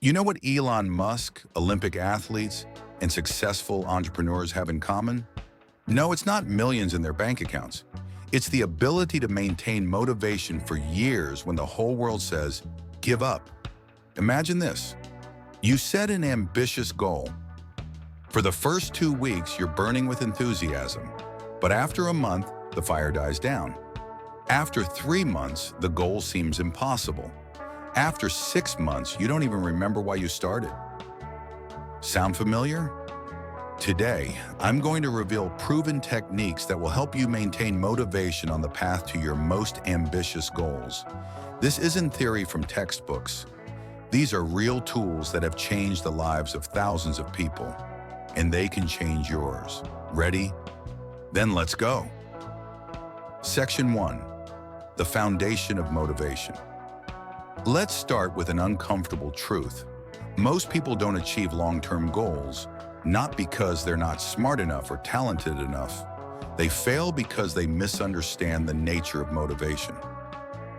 You know what Elon Musk, Olympic athletes, and successful entrepreneurs have in common? No, it's not millions in their bank accounts. It's the ability to maintain motivation for years when the whole world says, give up. Imagine this. You set an ambitious goal. For the first 2 weeks, you're burning with enthusiasm. But after a month, the fire dies down. After 3 months, the goal seems impossible. After 6 months, you don't even remember why you started. Sound familiar? Today, I'm going to reveal proven techniques that will help you maintain motivation on the path to your most ambitious goals. This isn't theory from textbooks. These are real tools that have changed the lives of thousands of people, and they can change yours. Ready? Then let's go. Section 1. The foundation of motivation. Let's start with an uncomfortable truth. Most people don't achieve long-term goals, not because they're not smart enough or talented enough. They fail because they misunderstand the nature of motivation.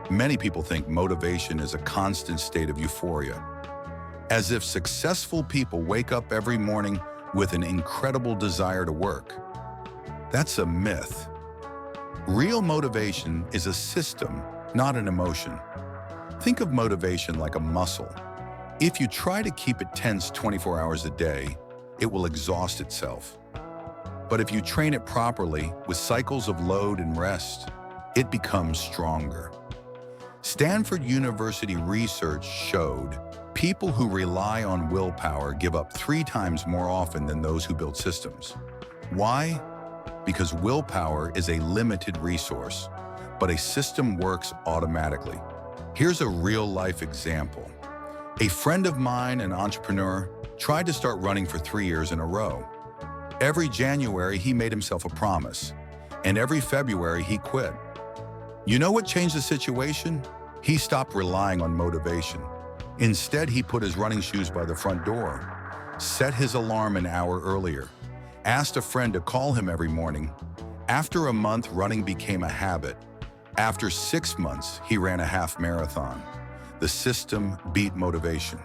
Many people think motivation is a constant state of euphoria, as if successful people wake up every morning with an incredible desire to work. That's a myth. Real motivation is a system, not an emotion. Think of motivation like a muscle. If you try to keep it tense 24 hours a day, it will exhaust itself. But if you train it properly with cycles of load and rest, it becomes stronger. Stanford University research showed people who rely on willpower give up 3 times more often than those who build systems. Why? Because willpower is a limited resource, but a system works automatically. Here's a real-life example. A friend of mine, an entrepreneur, tried to start running for 3 years in a row. Every January, he made himself a promise, and every February, he quit. You know what changed the situation? He stopped relying on motivation. Instead, he put his running shoes by the front door, set his alarm an hour earlier, asked a friend to call him every morning. After a month, running became a habit. After 6 months, he ran a half marathon. The system beat motivation.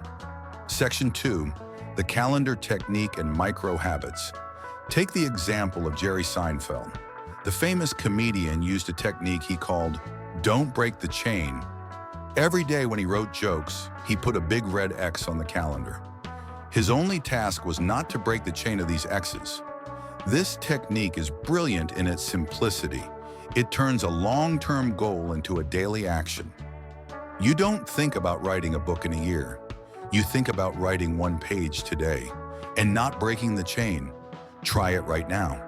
Section 2, the calendar technique and micro habits. Take the example of Jerry Seinfeld. The famous comedian used a technique he called "Don't break the chain." Every day when he wrote jokes, he put a big red X on the calendar. His only task was not to break the chain of these X's. This technique is brilliant in its simplicity. It turns a long-term goal into a daily action. You don't think about writing a book in a year. You think about writing 1 page today and not breaking the chain. Try it right now.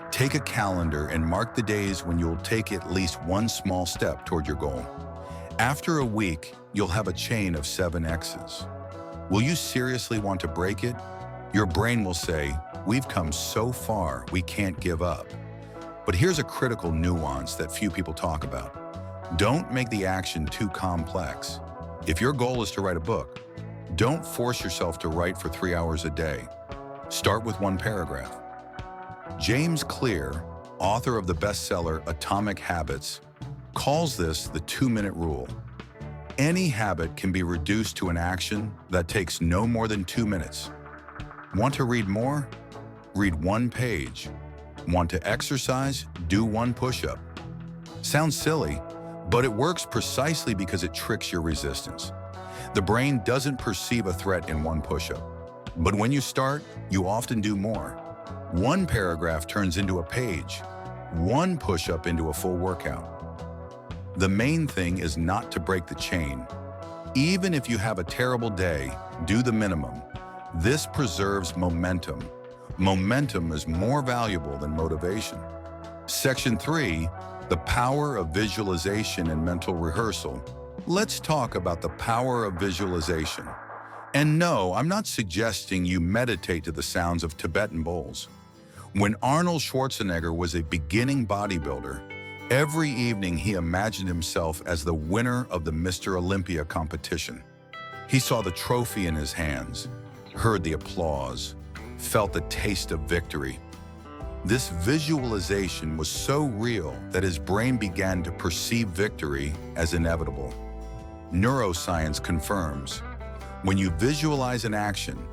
Take a calendar and mark the days when you'll take at least 1 small step toward your goal. After a week, you'll have a chain of 7 X's. Will you seriously want to break it? Your brain will say, "We've come so far, we can't give up." But here's a critical nuance that few people talk about. Don't make the action too complex. If your goal is to write a book, don't force yourself to write for 3 hours a day. Start with 1 paragraph. James Clear, author of the bestseller Atomic Habits, calls this the 2-minute rule. Any habit can be reduced to an action that takes no more than 2 minutes. Want to read more? Read 1 page. Want to exercise? Do 1 push-up. Sounds silly, but it works precisely because it tricks your resistance. The brain doesn't perceive a threat in 1 push-up. But when you start, you often do more. 1 paragraph turns into a page, 1 push-up into a full workout. The main thing is not to break the chain. Even if you have a terrible day, do the minimum. This preserves momentum. Momentum is more valuable than motivation. Section 3, the power of visualization and mental rehearsal. Let's talk about the power of visualization. And no, I'm not suggesting you meditate to the sounds of Tibetan bowls. When Arnold Schwarzenegger was a beginning bodybuilder, every evening he imagined himself as the winner of the Mr. Olympia competition. He saw the trophy in his hands, heard the applause, felt the taste of victory. This visualization was so real that his brain began to perceive victory as inevitable. Neuroscience confirms When you visualize an action,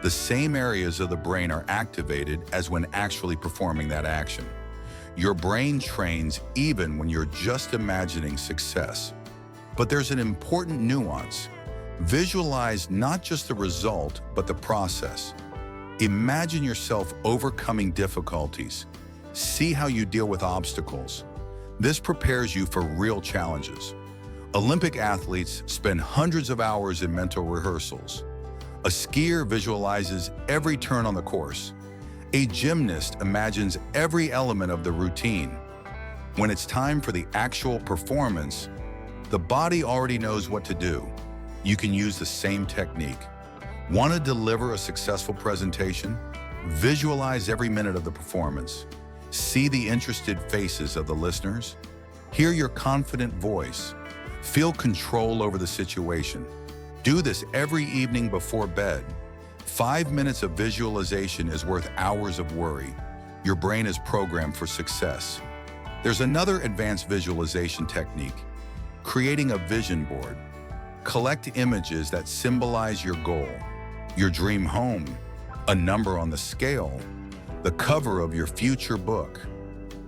the same areas of the brain are activated as when actually performing that action. Your brain trains even when you're just imagining success. But there's an important nuance. Visualize not just the result, but the process. Imagine yourself overcoming difficulties. See how you deal with obstacles. This prepares you for real challenges. Olympic athletes spend hundreds of hours in mental rehearsals. A skier visualizes every turn on the course. A gymnast imagines every element of the routine. When it's time for the actual performance, the body already knows what to do. You can use the same technique. Want to deliver a successful presentation? Visualize every minute of the performance. See the interested faces of the listeners. Hear your confident voice. Feel control over the situation. Do this every evening before bed. 5 minutes of visualization is worth hours of worry. Your brain is programmed for success. There's another advanced visualization technique: creating a vision board. Collect images that symbolize your goal, your dream home, a number on the scale, the cover of your future book.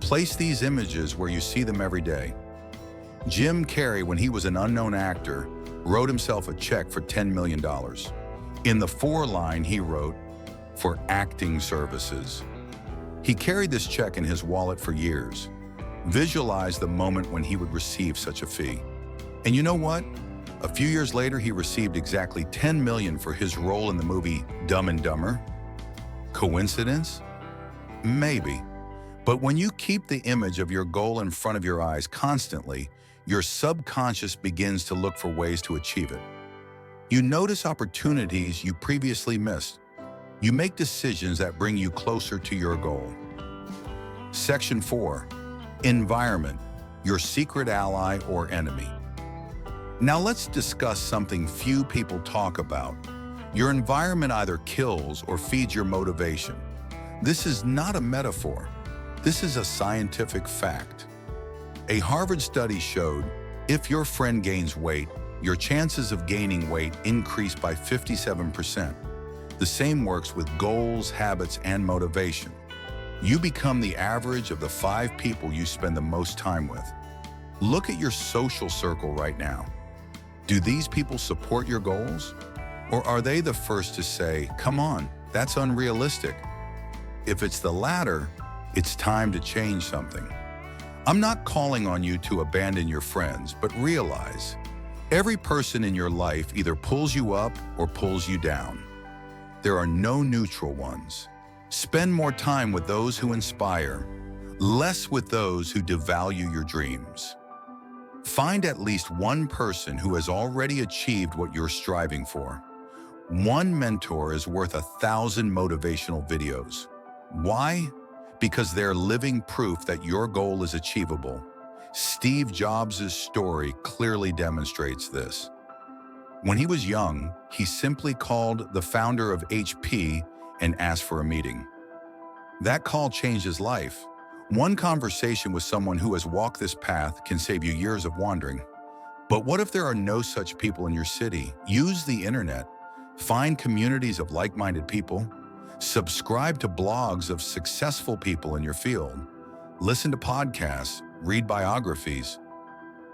Place these images where you see them every day. Jim Carrey, when he was an unknown actor, wrote himself a check for $10 million. In the foreline, he wrote, "For acting services." He carried this check in his wallet for years. Visualize the moment when he would receive such a fee. And you know what? A few years later, he received exactly $10 million for his role in the movie Dumb and Dumber. Coincidence? Maybe. But when you keep the image of your goal in front of your eyes constantly, your subconscious begins to look for ways to achieve it. You notice opportunities you previously missed. You make decisions that bring you closer to your goal. Section 4. Environment, your secret ally or enemy. Now let's discuss something few people talk about. Your environment either kills or feeds your motivation. This is not a metaphor. This is a scientific fact. A Harvard study showed if your friend gains weight, your chances of gaining weight increase by 57%. The same works with goals, habits, and motivation. You become the average of the 5 people you spend the most time with. Look at your social circle right now. Do these people support your goals? Or are they the first to say, "Come on, that's unrealistic"? If it's the latter, it's time to change something. I'm not calling on you to abandon your friends, but realize every person in your life either pulls you up or pulls you down. There are no neutral ones. Spend more time with those who inspire, less with those who devalue your dreams. Find at least one person who has already achieved what you're striving for. One mentor is worth 1,000 motivational videos. Why? Because they're living proof that your goal is achievable. Steve Jobs' story clearly demonstrates this. When he was young, he simply called the founder of HP and asked for a meeting. That call changed his life. One conversation with someone who has walked this path can save you years of wandering. But what if there are no such people in your city? Use the internet. Find communities of like-minded people. Subscribe to blogs of successful people in your field. Listen to podcasts, read biographies.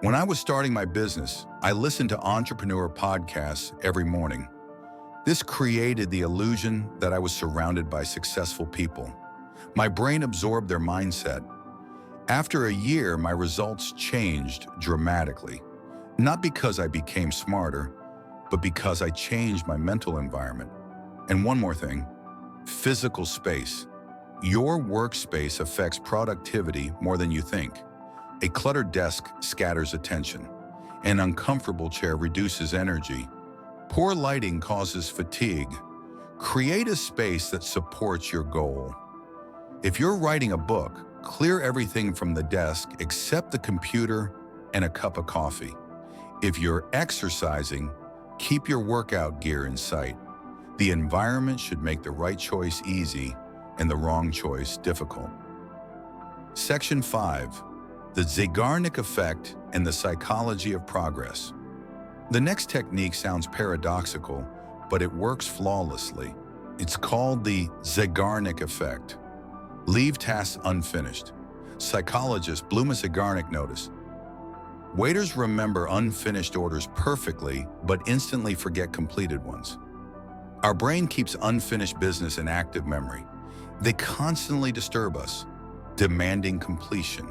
When I was starting my business, I listened to entrepreneur podcasts every morning. This created the illusion that I was surrounded by successful people. My brain absorbed their mindset. After a year, my results changed dramatically. Not because I became smarter, but because I changed my mental environment. And one more thing. Physical space. Your workspace affects productivity more than you think. A cluttered desk scatters attention. An uncomfortable chair reduces energy. Poor lighting causes fatigue. Create a space that supports your goal. If you're writing a book, clear everything from the desk except the computer and a cup of coffee. If you're exercising, keep your workout gear in sight. The environment should make the right choice easy and the wrong choice difficult. Section 5. The Zeigarnik effect and the psychology of progress. The next technique sounds paradoxical, but it works flawlessly. It's called the Zeigarnik effect. Leave tasks unfinished. Psychologist Zeigarnik noticed, waiters remember unfinished orders perfectly, but instantly forget completed ones. Our brain keeps unfinished business in active memory. They constantly disturb us, demanding completion.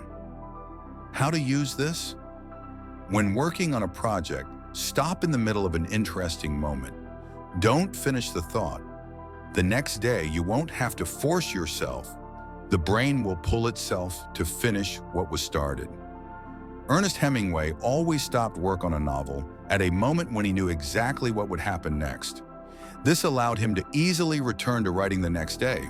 How to use this? When working on a project, stop in the middle of an interesting moment. Don't finish the thought. The next day, you won't have to force yourself. The brain will pull itself to finish what was started. Ernest Hemingway always stopped work on a novel at a moment when he knew exactly what would happen next. This allowed him to easily return to writing the next day.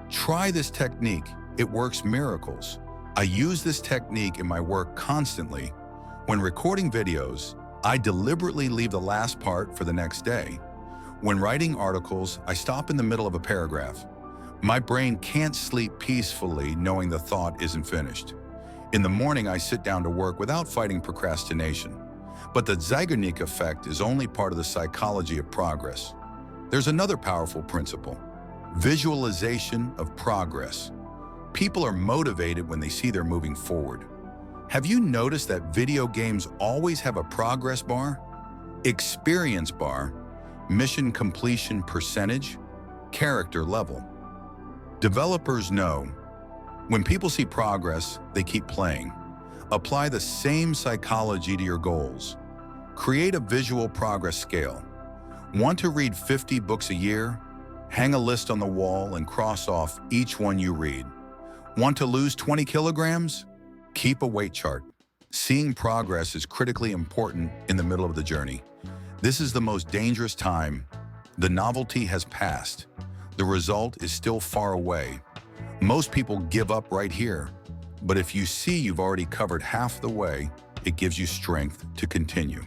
Try this technique. It works miracles. I use this technique in my work constantly. When recording videos, I deliberately leave the last part for the next day. When writing articles, I stop in the middle of a paragraph. My brain can't sleep peacefully knowing the thought isn't finished. In the morning, I sit down to work without fighting procrastination. But the Zeigarnik effect is only part of the psychology of progress. There's another powerful principle: visualization of progress. People are motivated when they see they're moving forward. Have you noticed that video games always have a progress bar, experience bar, mission completion percentage, character level? Developers know when people see progress, they keep playing. Apply the same psychology to your goals. Create a visual progress scale. Want to read 50 books a year? Hang a list on the wall and cross off each one you read. Want to lose 20 kilograms? Keep a weight chart. Seeing progress is critically important in the middle of the journey. This is the most dangerous time. The novelty has passed. The result is still far away. Most people give up right here. But if you see you've already covered half the way, it gives you strength to continue.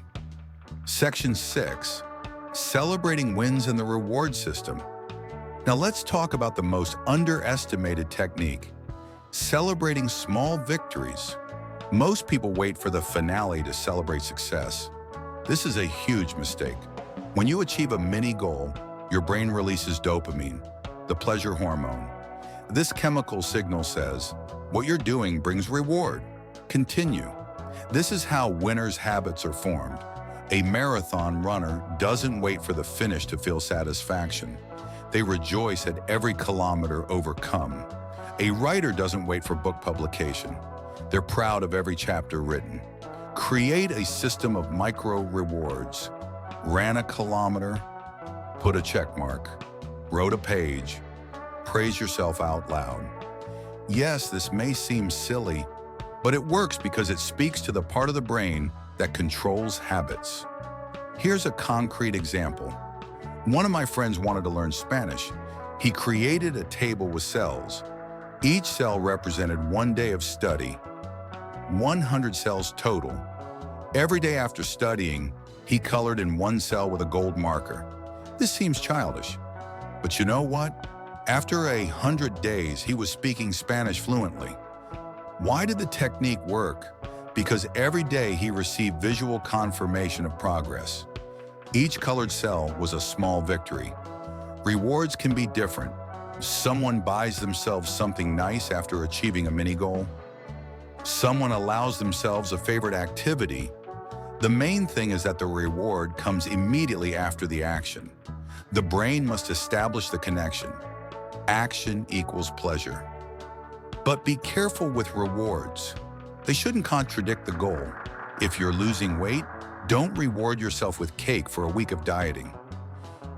Section 6. Celebrating wins in the reward system. Now let's talk about the most underestimated technique: celebrating small victories. Most people wait for the finale to celebrate success. This is a huge mistake. When you achieve a mini goal, your brain releases dopamine, the pleasure hormone. This chemical signal says, what you're doing brings reward. Continue. This is how winners' habits are formed. A marathon runner doesn't wait for the finish to feel satisfaction. They rejoice at every kilometer overcome. A writer doesn't wait for book publication. They're proud of every chapter written. Create a system of micro rewards. Ran a kilometer, put a check mark. Wrote a page, praise yourself out loud. Yes, this may seem silly, but it works because it speaks to the part of the brain that controls habits. Here's a concrete example. One of my friends wanted to learn Spanish. He created a table with cells. Each cell represented 1 day of study, 100 cells total. Every day after studying, he colored in one cell with a gold marker. This seems childish, but you know what? After 100 days, he was speaking Spanish fluently. Why did the technique work? Because every day he received visual confirmation of progress. Each colored cell was a small victory. Rewards can be different. Someone buys themselves something nice after achieving a mini goal. Someone allows themselves a favorite activity. The main thing is that the reward comes immediately after the action. The brain must establish the connection. Action equals pleasure. But be careful with rewards. They shouldn't contradict the goal. If you're losing weight, don't reward yourself with cake for a week of dieting.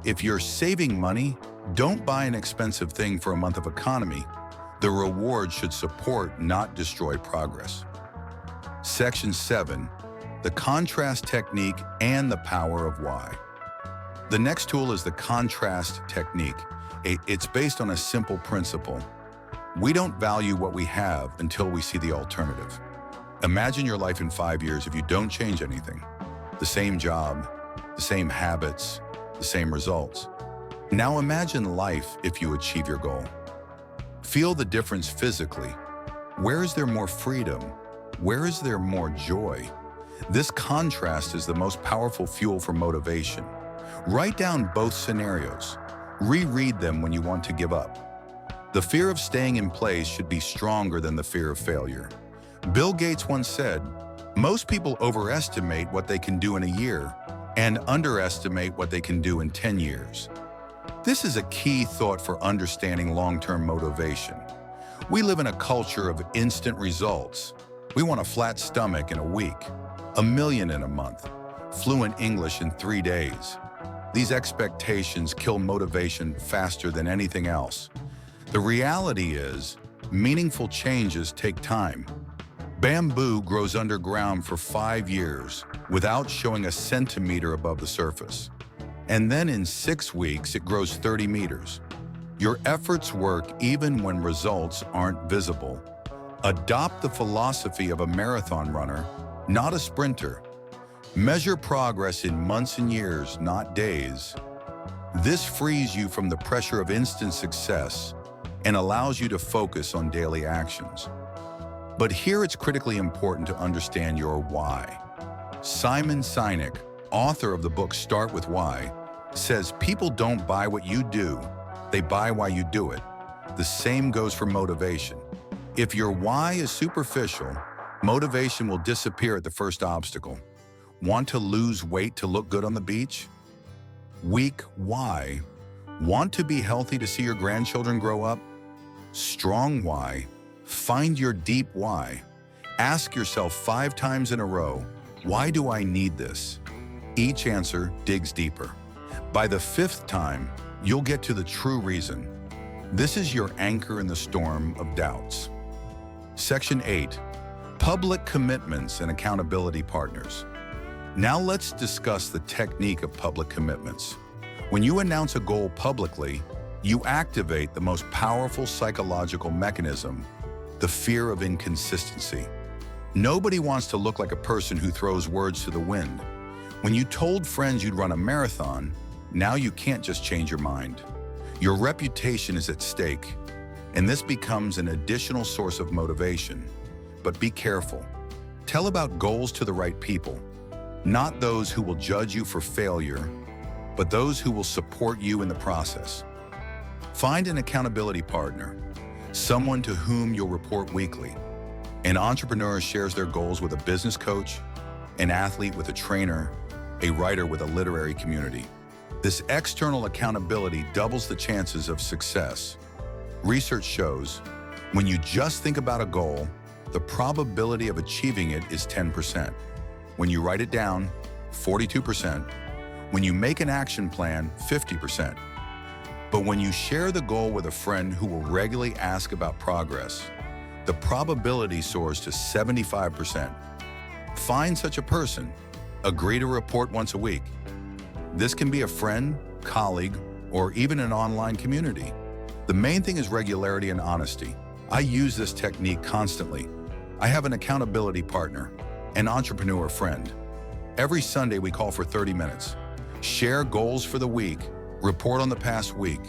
If you're saving money, don't buy an expensive thing for a month of economy. The reward should support, not destroy progress. Section 7. The contrast technique and the power of why. The next tool is the contrast technique. It's based on a simple principle. We don't value what we have until we see the alternative. Imagine your life in 5 years if you don't change anything. The same job, the same habits, the same results. Now imagine life if you achieve your goal. Feel the difference physically. Where is there more freedom? Where is there more joy? This contrast is the most powerful fuel for motivation. Write down both scenarios. Reread them when you want to give up. The fear of staying in place should be stronger than the fear of failure. Bill Gates once said, "Most people overestimate what they can do in a year and underestimate what they can do in 10 years." This is a key thought for understanding long-term motivation. We live in a culture of instant results. We want a flat stomach in a week, $1 million in a month, fluent English in 3 days. These expectations kill motivation faster than anything else. The reality is, meaningful changes take time. Bamboo grows underground for 5 years without showing a centimeter above the surface. And then in 6 weeks, it grows 30 meters. Your efforts work even when results aren't visible. Adopt the philosophy of a marathon runner, not a sprinter. Measure progress in months and years, not days. This frees you from the pressure of instant success and allows you to focus on daily actions. But here it's critically important to understand your why. Simon Sinek, author of the book Start With Why, says people don't buy what you do, they buy why you do it. The same goes for motivation. If your why is superficial, motivation will disappear at the first obstacle. Want to lose weight to look good on the beach? Weak why. Want to be healthy to see your grandchildren grow up? Strong why. Find your deep why. Ask yourself 5 times in a row, why do I need this? Each answer digs deeper. By the 5th time, you'll get to the true reason. This is your anchor in the storm of doubts. Section 8, Public Commitments and Accountability Partners. Now let's discuss the technique of public commitments. When you announce a goal publicly, you activate the most powerful psychological mechanism, the fear of inconsistency. Nobody wants to look like a person who throws words to the wind. When you told friends you'd run a marathon, now you can't just change your mind. Your reputation is at stake, and this becomes an additional source of motivation. But be careful. Tell about goals to the right people, not those who will judge you for failure, but those who will support you in the process. Find an accountability partner, someone to whom you'll report weekly. An entrepreneur shares their goals with a business coach, an athlete with a trainer, a writer with a literary community. This external accountability doubles the chances of success. Research shows, when you just think about a goal, the probability of achieving it is 10%. When you write it down, 42%. When you make an action plan, 50%. But when you share the goal with a friend who will regularly ask about progress, the probability soars to 75%. Find such a person. Agree to report once a week. This can be a friend, colleague, or even an online community. The main thing is regularity and honesty. I use this technique constantly. I have an accountability partner, an entrepreneur friend. Every Sunday we call for 30 minutes. Share goals for the week, report on the past week.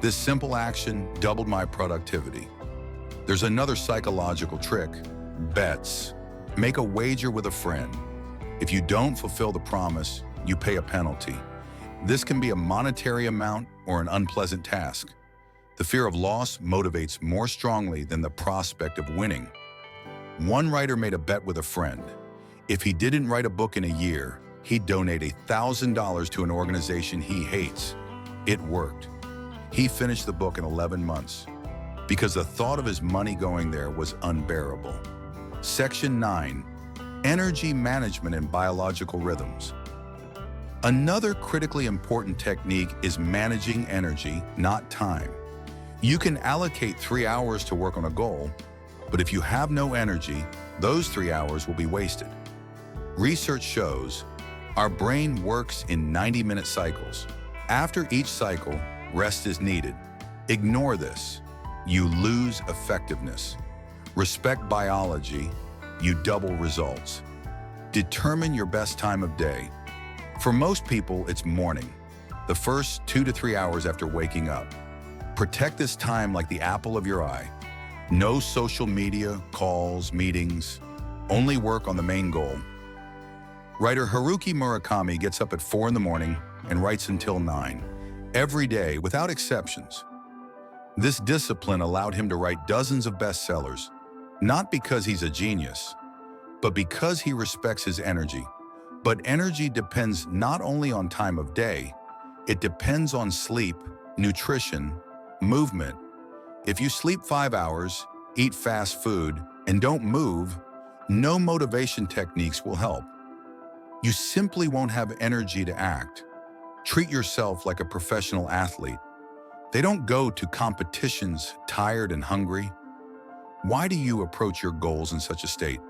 This simple action doubled my productivity. There's another psychological trick, bets. Make a wager with a friend. If you don't fulfill the promise, you pay a penalty. This can be a monetary amount or an unpleasant task. The fear of loss motivates more strongly than the prospect of winning. One writer made a bet with a friend. If he didn't write a book in a year, he'd donate $1,000 to an organization he hates. It worked. He finished the book in 11 months because the thought of his money going there was unbearable. Section 9, Energy Management and Biological Rhythms. Another critically important technique is managing energy, not time. You can allocate 3 hours to work on a goal, but if you have no energy, those 3 hours will be wasted. Research shows our brain works in 90-minute cycles. After each cycle, rest is needed. Ignore this. You lose effectiveness. Respect biology. You double results. Determine your best time of day. For most people, it's morning, the first 2 to 3 hours after waking up. Protect this time like the apple of your eye. No social media, calls, meetings. Only work on the main goal. Writer Haruki Murakami gets up at 4 in the morning and writes until 9, every day without exceptions. This discipline allowed him to write dozens of bestsellers, not because he's a genius, but because he respects his energy. But energy depends not only on time of day, it depends on sleep, nutrition, movement. If you sleep 5 hours, eat fast food, and don't move, no motivation techniques will help. You simply won't have energy to act. Treat yourself like a professional athlete. They don't go to competitions tired and hungry. Why do you approach your goals in such a state?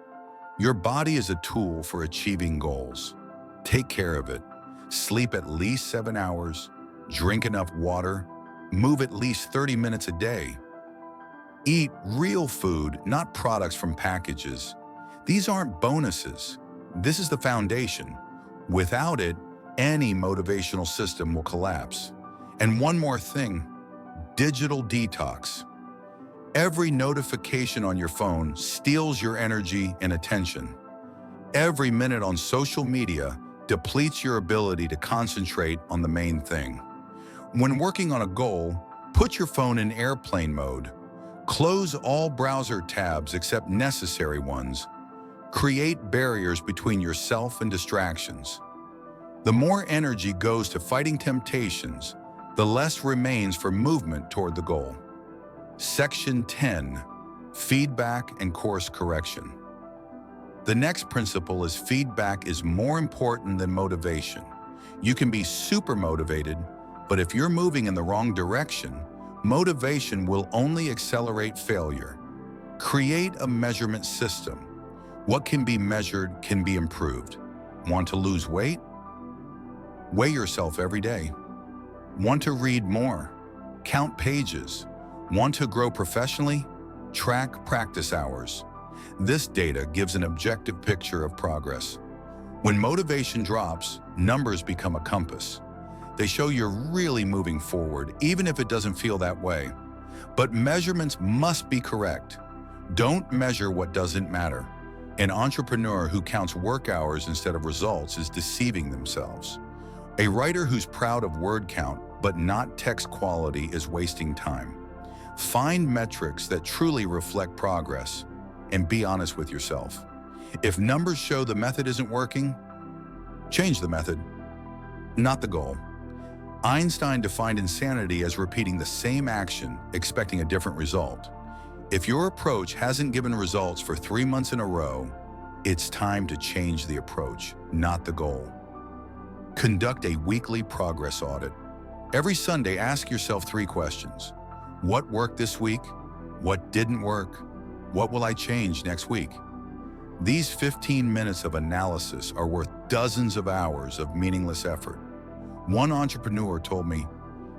Your body is a tool for achieving goals. Take care of it. Sleep at least 7 hours, drink enough water, move at least 30 minutes a day. Eat real food, not products from packages. These aren't bonuses. This is the foundation. Without it, any motivational system will collapse. And one more thing, digital detox. Every notification on your phone steals your energy and attention. Every minute on social media depletes your ability to concentrate on the main thing. When working on a goal, put your phone in airplane mode. Close all browser tabs except necessary ones. Create barriers between yourself and distractions. The more energy goes to fighting temptations, the less remains for movement toward the goal. Section 10, Feedback and Course Correction. The next principle is feedback is more important than motivation. You can be super motivated, but if you're moving in the wrong direction, motivation will only accelerate failure. Create a measurement system. What can be measured can be improved. Want to lose weight? Weigh yourself every day. Want to read more? Count pages. Want to grow professionally? Track practice hours. This data gives an objective picture of progress. When motivation drops, numbers become a compass. They show you're really moving forward, even if it doesn't feel that way. But measurements must be correct. Don't measure what doesn't matter. An entrepreneur who counts work hours instead of results is deceiving themselves. A writer who's proud of word count but not text quality is wasting time. Find metrics that truly reflect progress and be honest with yourself. If numbers show the method isn't working, change the method, not the goal. Einstein defined insanity as repeating the same action, expecting a different result. If your approach hasn't given results for 3 months in a row, it's time to change the approach, not the goal. Conduct a weekly progress audit. Every Sunday, ask yourself 3 questions. What worked this week? What didn't work? What will I change next week? These 15 minutes of analysis are worth dozens of hours of meaningless effort. One entrepreneur told me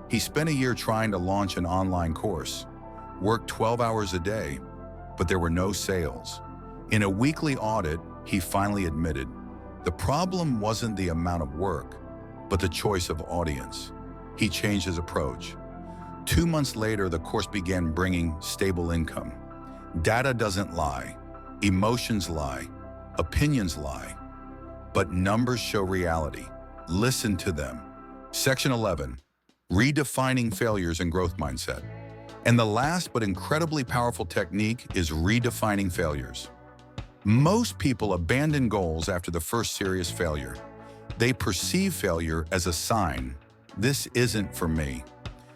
he spent a year trying to launch an online course, worked 12 hours a day, but there were no sales. In a weekly audit, he finally admitted the problem wasn't the amount of work, but the choice of audience. He changed his approach. 2 months later, the course began bringing stable income. Data doesn't lie. Emotions lie. Opinions lie. But numbers show reality. Listen to them. Section 11, Redefining Failures and Growth Mindset. And the last but incredibly powerful technique is redefining failures. Most people abandon goals after the first serious failure. They perceive failure as a sign. This isn't for me.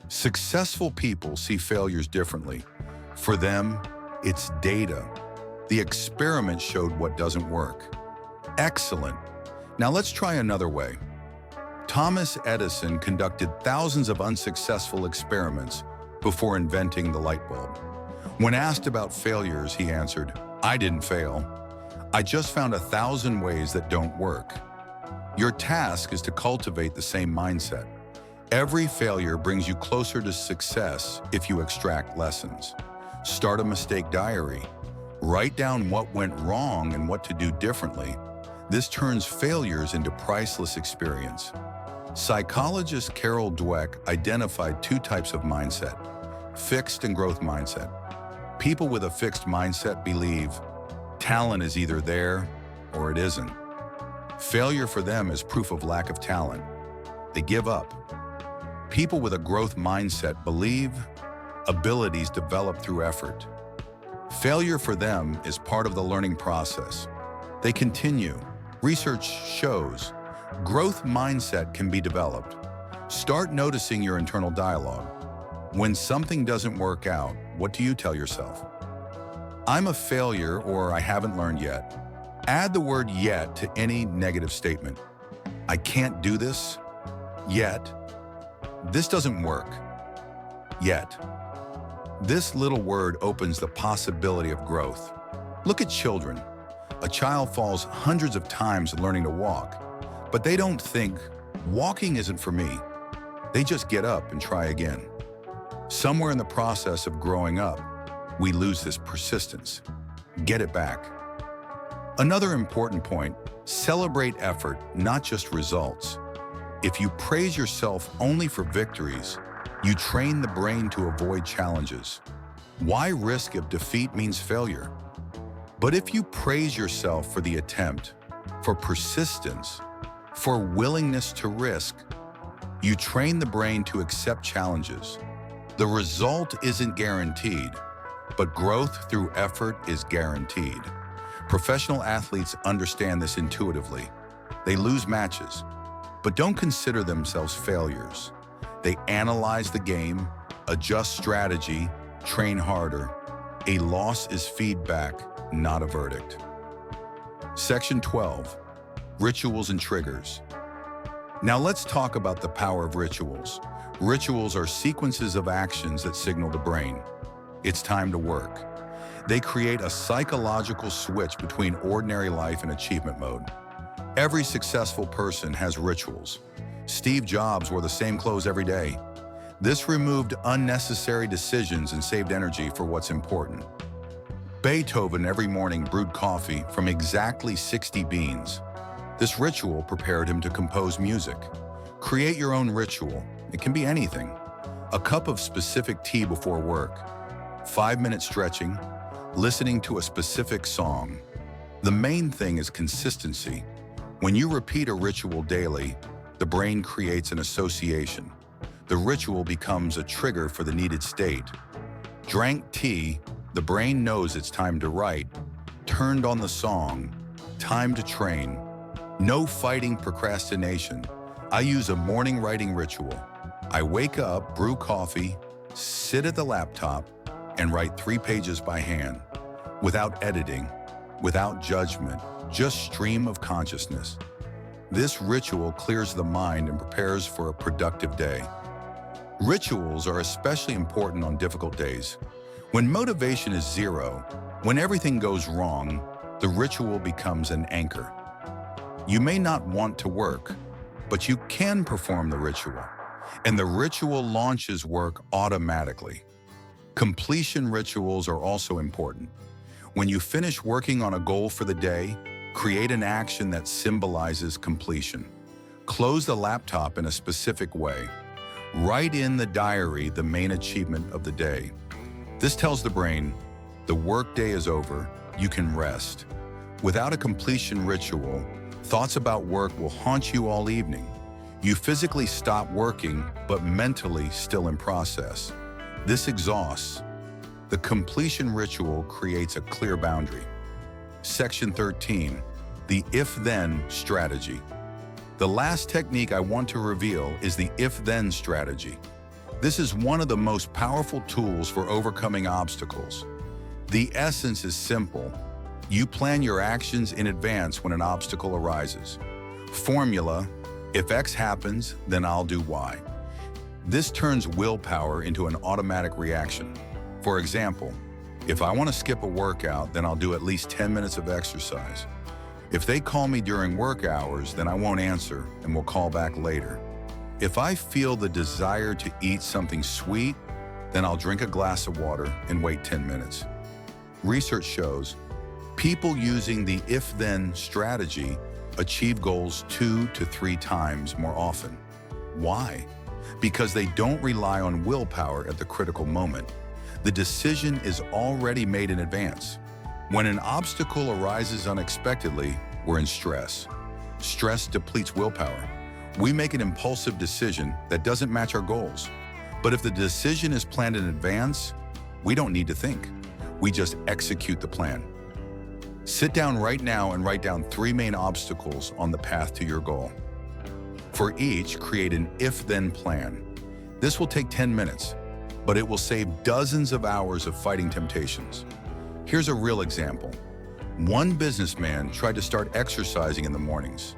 Successful people see failures differently. For them, it's data. The experiment showed what doesn't work. Excellent. Now let's try another way. Thomas Edison conducted thousands of unsuccessful experiments before inventing the light bulb. When asked about failures, he answered, "I didn't fail. I just found 1,000 ways that don't work." Your task is to cultivate the same mindset. Every failure brings you closer to success if you extract lessons. Start a mistake diary. Write down what went wrong and what to do differently. This turns failures into priceless experience. Psychologist Carol Dweck identified 2 types of mindset: fixed and growth mindset. People with a fixed mindset believe talent is either there or it isn't. Failure for them is proof of lack of talent. They give up. People with a growth mindset believe abilities develop through effort. Failure for them is part of the learning process. They continue. Research shows growth mindset can be developed. Start noticing your internal dialogue. When something doesn't work out, what do you tell yourself? I'm a failure, or I haven't learned yet. Add the word yet to any negative statement. I can't do this yet. This doesn't work yet. This little word opens the possibility of growth. Look at children. A child falls hundreds of times learning to walk, but they don't think, walking isn't for me. They just get up and try again. Somewhere in the process of growing up, we lose this persistence. Get it back. Another important point, celebrate effort, not just results. If you praise yourself only for victories, you train the brain to avoid challenges. Why risk if defeat means failure? But if you praise yourself for the attempt, for persistence, for willingness to risk, you train the brain to accept challenges. The result isn't guaranteed, but growth through effort is guaranteed. Professional athletes understand this intuitively. They lose matches, but don't consider themselves failures. They analyze the game, adjust strategy, train harder. A loss is feedback, not a verdict. Section 12, rituals and triggers. Now let's talk about the power of rituals. Rituals are sequences of actions that signal the brain. It's time to work. They create a psychological switch between ordinary life and achievement mode. Every successful person has rituals. Steve Jobs wore the same clothes every day. This removed unnecessary decisions and saved energy for what's important. Beethoven every morning brewed coffee from exactly 60 beans. This ritual prepared him to compose music. Create your own ritual. It can be anything. A cup of specific tea before work, 5-minute stretching, listening to a specific song. The main thing is consistency. When you repeat a ritual daily, the brain creates an association. The ritual becomes a trigger for the needed state. Drank tea, the brain knows it's time to write. Turned on the song, time to train. No fighting procrastination. I use a morning writing ritual. I wake up, brew coffee, sit at the laptop, and write 3 pages by hand, without editing, without judgment, just stream of consciousness. This ritual clears the mind and prepares for a productive day. Rituals are especially important on difficult days. When motivation is zero, when everything goes wrong, the ritual becomes an anchor. You may not want to work, but you can perform the ritual, and the ritual launches work automatically. Completion rituals are also important. When you finish working on a goal for the day, create an action that symbolizes completion. Close the laptop in a specific way. Write in the diary the main achievement of the day. This tells the brain, the workday is over, you can rest. Without a completion ritual, thoughts about work will haunt you all evening. You physically stop working, but mentally still in process. This exhausts. The completion ritual creates a clear boundary. Section 13, the if-then strategy. The last technique I want to reveal is the if-then strategy. This is one of the most powerful tools for overcoming obstacles. The essence is simple. You plan your actions in advance when an obstacle arises. Formula, if X happens, then I'll do Y. This turns willpower into an automatic reaction. For example, if I want to skip a workout, then I'll do at least 10 minutes of exercise. If they call me during work hours, then I won't answer and will call back later. If I feel the desire to eat something sweet, then I'll drink a glass of water and wait 10 minutes. Research shows people using the if-then strategy achieve goals 2 to 3 times more often. Why? Because they don't rely on willpower at the critical moment. The decision is already made in advance. When an obstacle arises unexpectedly, we're in stress. Stress depletes willpower. We make an impulsive decision that doesn't match our goals. But if the decision is planned in advance, we don't need to think. We just execute the plan. Sit down right now and write down 3 main obstacles on the path to your goal. For each, create an if-then plan. This will take 10 minutes, but it will save dozens of hours of fighting temptations. Here's a real example. One businessman tried to start exercising in the mornings,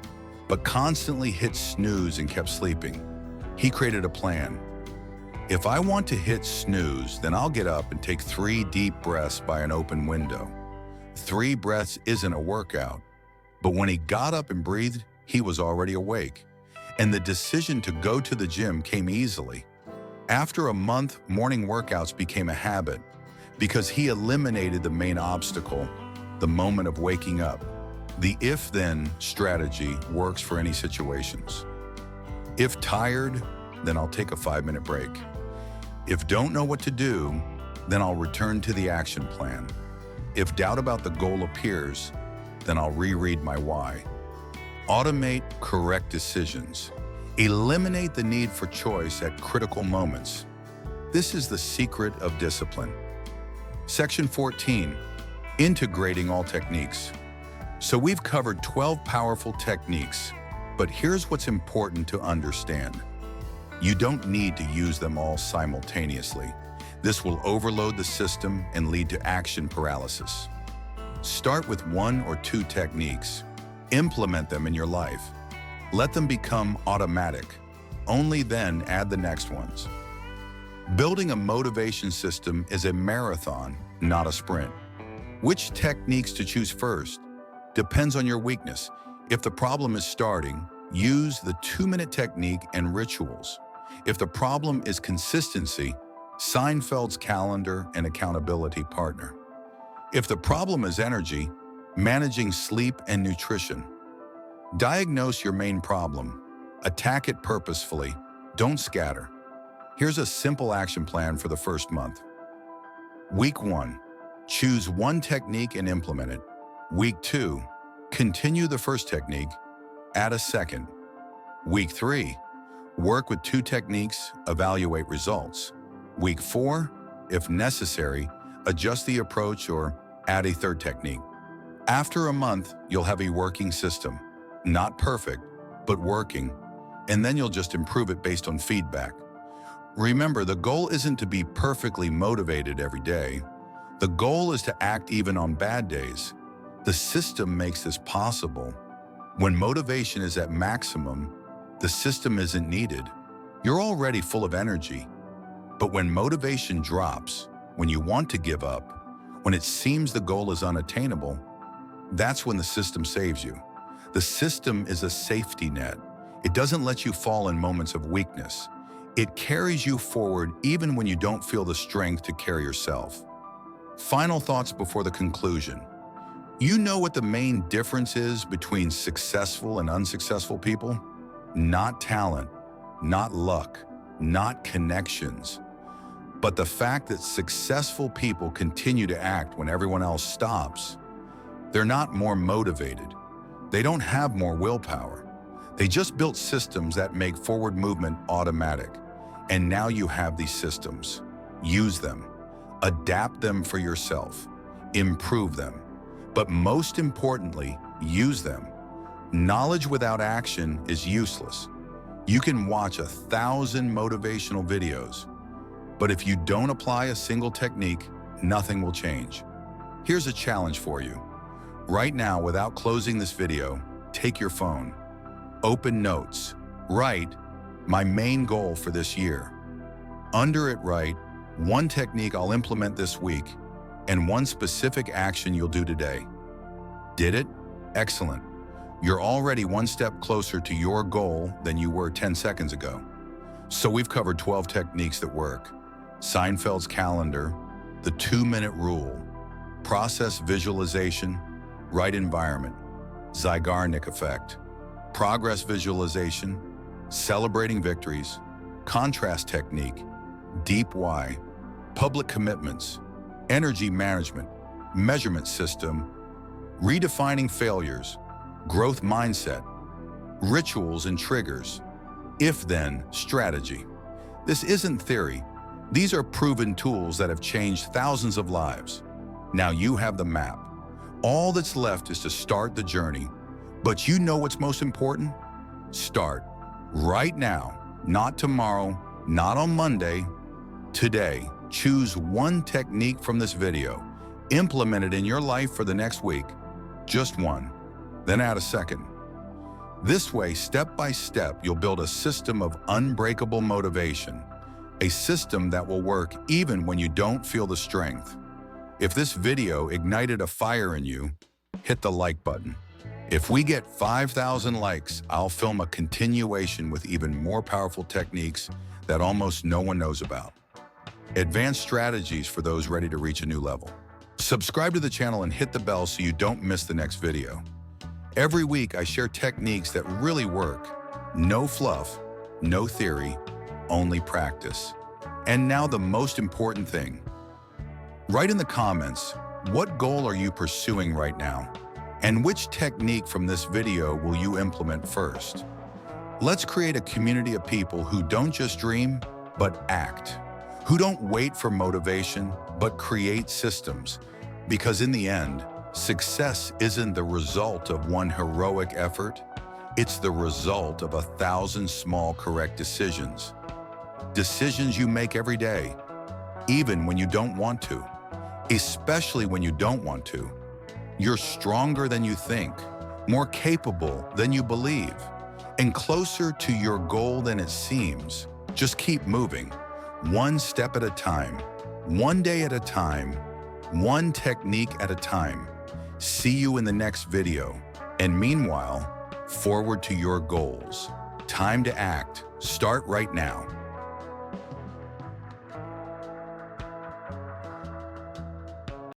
but constantly hit snooze and kept sleeping. He created a plan. If I want to hit snooze, then I'll get up and take 3 deep breaths by an open window. 3 breaths isn't a workout, but when he got up and breathed, he was already awake. And the decision to go to the gym came easily. After a month, morning workouts became a habit because he eliminated the main obstacle, the moment of waking up. The if-then strategy works for any situations. If tired, then I'll take a 5-minute break. If don't know what to do, then I'll return to the action plan. If doubt about the goal appears, then I'll reread my why. Automate correct decisions. Eliminate the need for choice at critical moments. This is the secret of discipline. Section 14, integrating all techniques. So we've covered 12 powerful techniques, but here's what's important to understand. You don't need to use them all simultaneously. This will overload the system and lead to action paralysis. Start with 1 or 2 techniques. Implement them in your life. Let them become automatic. Only then add the next ones. Building a motivation system is a marathon, not a sprint. Which techniques to choose first depends on your weakness. If the problem is starting, use the 2-minute technique and rituals. If the problem is consistency, Seinfeld's calendar and accountability partner. If the problem is energy, managing sleep and nutrition. Diagnose your main problem. Attack it purposefully. Don't scatter. Here's a simple action plan for the first month. Week 1, choose 1 technique and implement it. Week 2, continue the first technique, add a second. Week 3, work with 2 techniques, evaluate results. Week 4, if necessary, adjust the approach or add a 3rd technique. After a month, you'll have a working system. Not perfect, but working, and then you'll just improve it based on feedback. Remember, the goal isn't to be perfectly motivated every day. The goal is to act even on bad days. The system makes this possible. When motivation is at maximum, the system isn't needed. You're already full of energy. But when motivation drops, when you want to give up, when it seems the goal is unattainable, that's when the system saves you. The system is a safety net. It doesn't let you fall in moments of weakness. It carries you forward even when you don't feel the strength to carry yourself. Final thoughts before the conclusion. You know what the main difference is between successful and unsuccessful people? Not talent, not luck, not connections, but the fact that successful people continue to act when everyone else stops. They're not more motivated. They don't have more willpower. They just built systems that make forward movement automatic. And now you have these systems. Use them. Adapt them for yourself. Improve them. But most importantly, use them. Knowledge without action is useless. You can watch 1,000 motivational videos, but if you don't apply a single technique, nothing will change. Here's a challenge for you. Right now, without closing this video, take your phone. Open Notes. Write, my main goal for this year. Under it, write, 1 technique I'll implement this week and 1 specific action you'll do today. Did it? Excellent. You're already 1 step closer to your goal than you were 10 seconds ago. So we've covered 12 techniques that work. Seinfeld's calendar, the 2-minute rule, process visualization, right environment, Zeigarnik effect, progress visualization, celebrating victories, contrast technique, deep why, public commitments, energy management, measurement system, redefining failures, growth mindset, rituals and triggers, if-then strategy. This isn't theory. These are proven tools that have changed thousands of lives. Now you have the map. All that's left is to start the journey. But you know what's most important? Start right now, not tomorrow, not on Monday. Today, choose one technique from this video. Implement it in your life for the next week. Just one. Then add a second. This way, step by step, you'll build a system of unbreakable motivation. A system that will work even when you don't feel the strength. If this video ignited a fire in you, hit the like button. If we get 5,000 likes, I'll film a continuation with even more powerful techniques that almost no one knows about. Advanced strategies for those ready to reach a new level. Subscribe to the channel and hit the bell so you don't miss the next video. Every week, I share techniques that really work. No fluff, no theory, only practice. And now the most important thing. Write in the comments, what goal are you pursuing right now? And which technique from this video will you implement first? Let's create a community of people who don't just dream, but act. Who don't wait for motivation, but create systems. Because in the end, success isn't the result of one heroic effort. It's the result of 1,000 small correct decisions. Decisions you make every day, even when you don't want to. Especially when you don't want to. You're stronger than you think, more capable than you believe, and closer to your goal than it seems. Just keep moving, one step at a time, one day at a time, one technique at a time. See you in the next video. And meanwhile, forward to your goals. Time to act. Start right now.